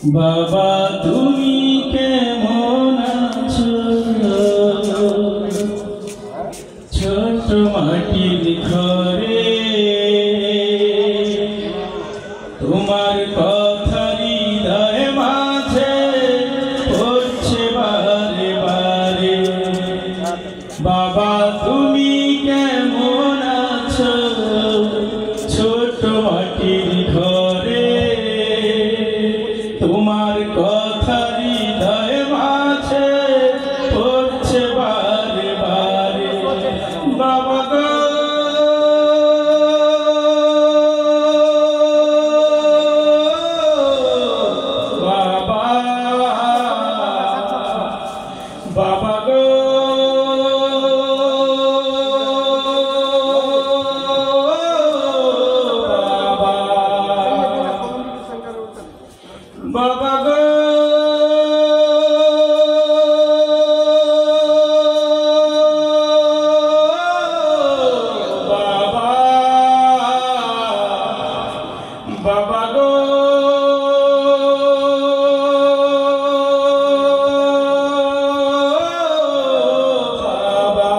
বাবা তুমি কেমন আছো? ছোট মাটির ঘরে তোমার কথা হৃদয় মাঝে পড়ছে বারে বারে। বাবা তুমি কেমন আছো? ছোট মাটির ঘরে তোমার কথা হৃদয় মাঝে পড়ছে বারে বারে। বাবা গো বাবা, বাবা গো বাবা গো বাবা, বাবা গো বাবা।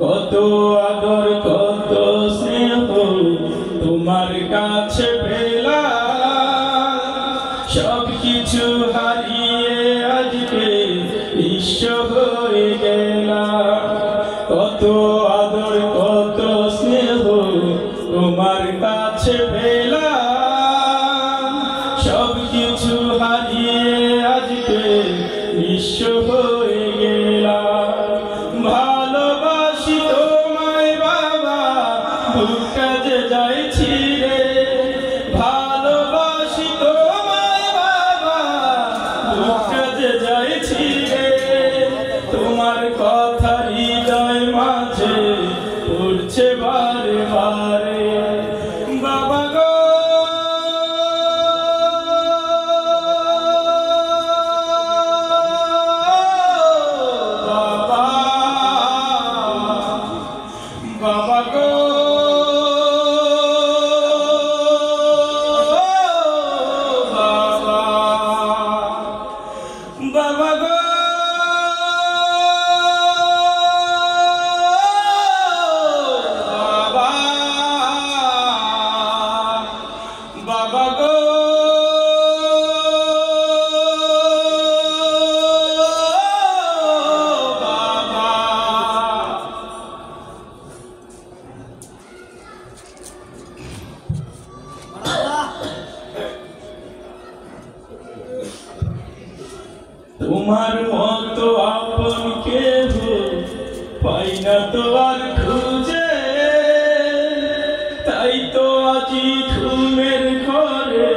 কত আদর কত স্নেহ তোমার কাছে সব কিছু হারিয়ে আজকে নিঃস্ব হয়ে গেলাম। কত আদর কত স্নেহ তোমার কাছে পেলাম, সব কিছু হারিয়ে আজকে নিঃস্ব হয়ে গেলাম। ভালোবাসি তোমায় বাবা, বুকটা যে যাইছি রে। ভালোবাসি তোমায় বাবা, বুকটা যে যাইছি রে। তোমার কথা হৃদয় মাঝে পড়ছে বারে বারে। বাবা গো বাবা, বাবা গো বাবা, বাবা গো বাবা, বাবা গো বাবা। তোমার মতো আপন কেহ পাই না তো আর খুঁজে, তাই তো আজি ঘুমের ঘরে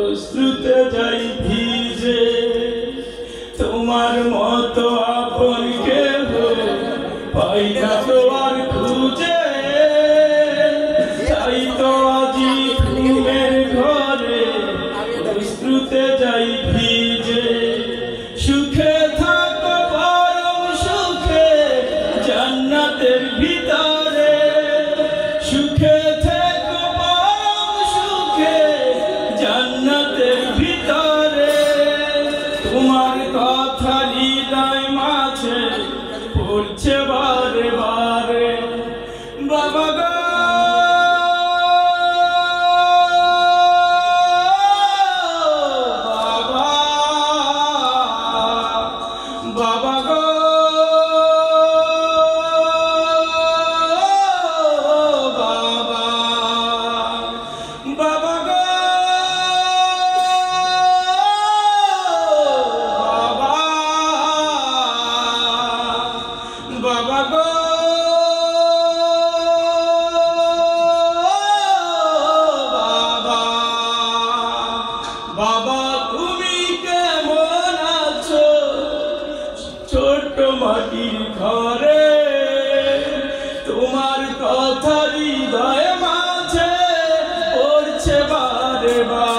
অশ্রুতে যাই ভিজে। তোমার মতো আপন কেহ পাই না তো আর খুঁজে, তাই তো আজি ঘুমের ঘরে অশ্রুতে যাই ভিজে। সুখে থাকো পরম সুখে জান্নাতের ভিতরে, সুখে থাকো পরম সুখে জান্নাতের ভিতরে। তোমার কথা হৃদয় মাঝে পড়ছে বারে বারে। বাবা গো বাবা গো বাবা, বাবা গো বাবা, বাবা গো বাবা। বাবা তুমি কেমন আছো? ছোট মাটির ঘরে তোমার কথা হৃদয় মাঝে পড়ছে বারে বারে।